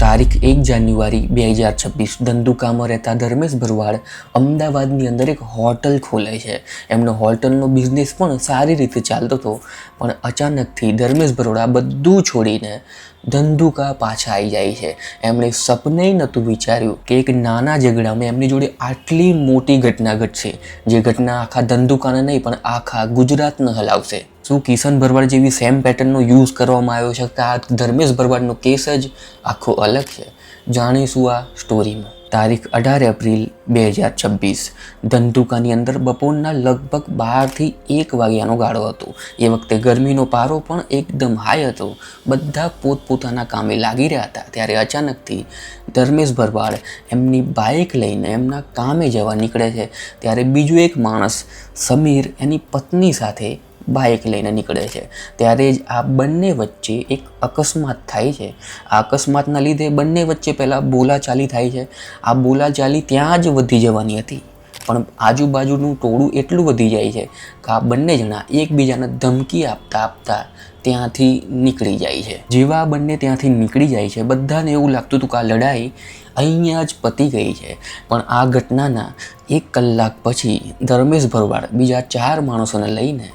તારીખ 1 જાન્યુઆરી 2026 ધંધુકામાં રહેતા ધર્મેશ ભરવાડ અમદાવાદની અંદર એક હોટલ ખોલે છે. એમનો હોટલનો બિઝનેસ પણ સારી રીતે ચાલતો હતો, પણ અચાનકથી ધર્મેશ ભરવાડ બધું છોડીને ધંધુકા પાછા આવી જાય છે. એમણે સપને નહોતું વિચાર્યું કે એક નાના ઝઘડામાં એમની જોડે આટલી મોટી ઘટના ઘટશે, જે ઘટના આખા ધંધુકાને નહીં પણ આખા ગુજરાતને હલાવશે. શું કિશન ભરવાડ જેવી સેમ પેટર્નનો યુઝ કરવામાં આવ્યો છે કે આ ધર્મેશ ભરવાડનો કેસ જ આખો અલગ છે? જાણીશું આ સ્ટોરીમાં. તારીખ 18 એપ્રિલ 2026 ધંધુકાની અંદર બપોરના લગભગ 12 થી 1 વાગ્યાનો ગાળો હતો. એ વખતે ગરમીનો પારો પણ એકદમ હાઈ હતો. બધા પોતપોતાના કામે લાગી રહ્યા હતા. ત્યારે અચાનકથી ધર્મેશ ભરવાડ એમની બાઇક લઈને એમના કામે જવા નીકળે છે. ત્યારે બીજો એક માણસ સમીર એની પત્ની સાથે બાઇક લઈને નીકળે છે. ત્યારે જ આ બંને વચ્ચે એક અકસ્માત થાય છે. આ અકસ્માતના લીધે બંને વચ્ચે પહેલાં બોલાચાલી થાય છે. આ બોલાચાલી ત્યાં જ વધી જવાની હતી, પણ આજુબાજુનું ટોળું એટલું વધી જાય છે કે આ બંને જણા એકબીજાને ધમકી આપતા આપતા ત્યાંથી નીકળી જાય છે. જેવા બંને ત્યાંથી નીકળી જાય છે, બધાને એવું લાગતું હતું કે આ લડાઈ અહીંયા જ પતી ગઈ છે. પણ આ ઘટનાના 1 કલાક પછી ધર્મેશ ભરવાડ બીજા 4 માણસોને લઈને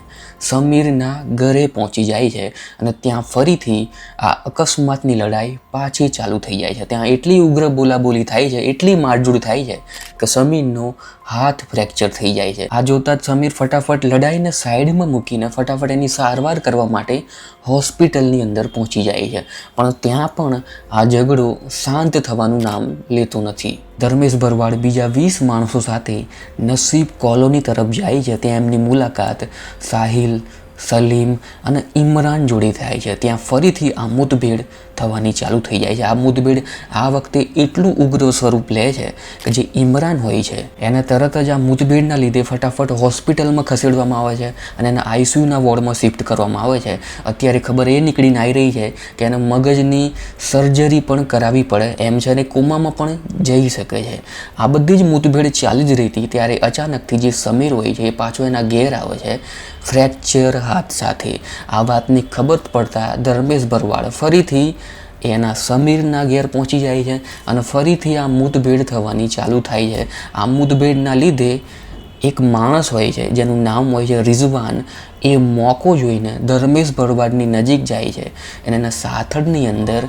સમીરના ઘરે પહોંચી જાય છે અને ત્યાં ફરીથી આ અકસ્માતની લડાઈ પાછી ચાલુ થઈ જાય છે. ત્યાં એટલી ઉગ્ર બોલાબોલી થાય છે, એટલી મારઝૂડ થાય છે કે સમીરનો હાથ ફ્રેક્ચર થઈ જાય છે. આ જોતાં જ સમીર ફટાફટ લડાઈને સાઈડમાં મૂકીને ફટાફટ એની સારવાર કરવા માટે હોસ્પિટલની અંદર પહોંચી જાય છે. પણ ત્યાં પણ આ ઝઘડો શાંત થવાનું નામ લેતો નથી. ધર્મેશ ભરવાડ બીજા 20 માણસો સાથે નસીબ કોલોની તરફ જાય છે. ત્યાં એમની મુલાકાત સાહિલ, સલીમ અને ઇમરાન જોડે થાય છે. ત્યાં ફરીથી આ મુઠભેડ થવાની ચાલુ થઈ જાય છે. આ મુઠભેડ આ વખતે એટલું ઉગ્ર સ્વરૂપ લે છે કે જે ઇમરાન હોય છે એને તરત જ આ મુઠભેડના લીધે ફટાફટ હોસ્પિટલમાં ખસેડવામાં આવે છે અને એને આઈસીયુના વોર્ડમાં શિફ્ટ કરવામાં આવે છે. અત્યારે ખબર એ નીકળીને આવી રહી છે કે એને મગજની સર્જરી પણ કરાવવી પડે એમ છે અને કોમામાં પણ જઈ શકે છે. આ બધી જ મુઠભેડ ચાલી જ રહી હતી. ત્યારે અચાનકથી જે સમીર હોય છે એ પાછો એના ઘેર આવે છે ફ્રેક્ચર હાથ સાથે. આ વાતની ખબર પડતા ધર્મેશ ભરવાડ ફરીથી એના સમીરના ઘેર પહોંચી જાય છે અને ફરીથી આ મુઠભેડ થવાની ચાલુ થાય છે. આ મુઠભેડના લીધે એક માણસ હોય છે જેનું નામ હોય છે રિઝવાન. એ મોકો જોઈને ધર્મેશ ભરવાડની નજીક જાય છે અને એના સાથળની અંદર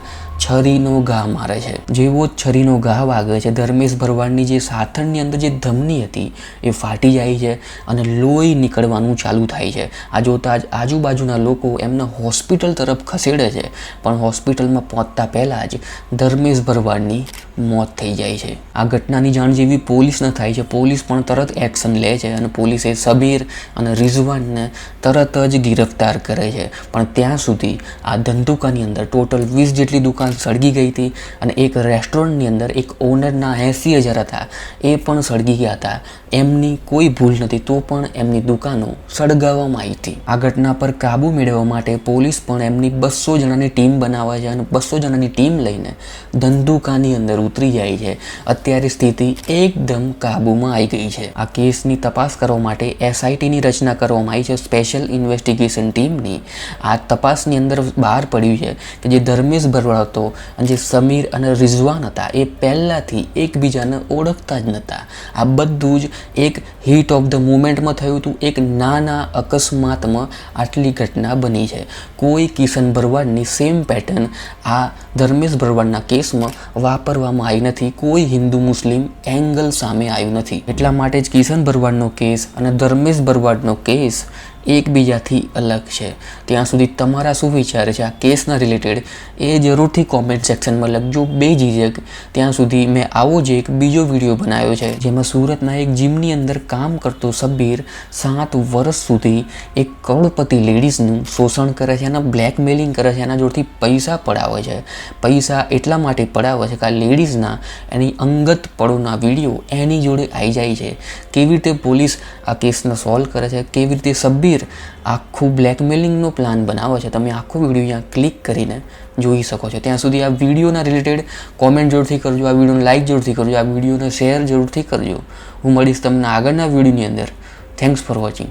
છરીનો ઘા મારે છે. જેવો જ છરીનો ઘા વાગે છે, ધર્મેશ ભરવાડની જે સાથળની અંદર જે ધમની હતી એ ફાટી જાય છે અને લોહી નીકળવાનું ચાલુ થાય છે. આ જોતાં જ આજુબાજુના લોકો એમને હોસ્પિટલ તરફ ખસેડે છે, પણ હોસ્પિટલમાં પહોંચતા પહેલાં જ ધર્મેશ ભરવાડની મોત થઈ જાય છે. આ ઘટનાની જાણ જેવી પોલીસને થાય છે, પોલીસ પણ તરત એક્શન લે છે અને પોલીસે સમીર અને રિઝવાનને તરત જ ગિરફ્તાર કરે છે. પણ ત્યાં સુધી આ ધંધુકાની અંદર ટોટલ 20 જેટલી દુકાન સળગી ગઈ હતી અને એક રેસ્ટોરન્ટની અંદર એક ઓનરના 80,000 હતા એ પણ સળગી ગયા હતા. એમની કોઈ ભૂલ નથી તો પણ એમની દુકાનો સળગાવવામાં આવી હતી. આ ઘટના પર કાબૂ મેળવવા માટે પોલીસ પણ એમની 200 જણાની ટીમ બનાવે છે અને 200 જણાની ટીમ લઈને ધંધુકાની અંદર ઉતરી જાય છે. અત્યારે સ્થિતિ એકદમ કાબૂમાં આવી ગઈ છે. આ કેસની તપાસ કરવા માટે SITની રચના કરવામાં આવી છે, સ્પેશિયલ ઇન્વેસ્ટિગેશન ટીમની. આ તપાસની અંદર બહાર પડ્યું છે કે જે ધર્મેશ ભરવાડ હતો અને જે સમીર અને રિઝવાન હતા એ પહેલાંથી એકબીજાને ઓળખતા જ નહોતા. આ બધું જ એક હીટ ઓફ ધ મુમેન્ટમાં થયું હતું. એક નાના અકસ્માતમાં આટલી ઘટના બની છે. કોઈ કિશન ભરવાડની સેમ પેટર્ન આ ધર્મેશ ભરવાડના કેસમાં વાપરવામાં આવી નથી. કોઈ હિન્દુ મુસ્લિમ એંગલ સામે આવ્યું નથી. એટલા માટે જ કિશન ભરવાડનો કેસ અને ધર્મેશ ભરવાડનો કેસ એકબીજાથી અલગ છે. ત્યાં સુધી તમારા શું વિચાર છે આ કેસના રિલેટેડ એ જરૂરથી કોમેન્ટ સેક્શનમાં લખજો બેઝિઝક. ત્યાં સુધી મેં આવો જ એક બીજો વિડીયો બનાવ્યો છે જેમાં સુરતના એક જીમની અંદર કામ કરતો સબીર 7 વર્ષ સુધી એક કરોડપતિ લેડીઝનું શોષણ કરે છે અને બ્લેકમેલિંગ કરે છે. એના જોડથી પૈસા પડાવે છે. પૈસા એટલા માટે પડાવે છે કે આ લેડીઝના એની અંગત પળોના વિડીયો એની જોડે આવી જાય છે. કેવી રીતે પોલીસ આ કેસને સોલ્વ કરે છે, કેવી રીતે સબીર આખું બ્લેકમેલિંગનો પ્લાન બનાવે છે, તમે આખો વિડીયો અહીંયા ક્લિક કરીને જોઈ શકો છો. ત્યાં સુધી આ વિડીયોના રિલેટેડ કોમેન્ટ જરૂરથી કરજો, આ વિડીયોને લાઇક જરૂરથી કરજો, આ વિડીયોને શેર જરૂરથી કરજો. હું મળીશ તમને આગળના વિડીયોની અંદર. Thanks for watching.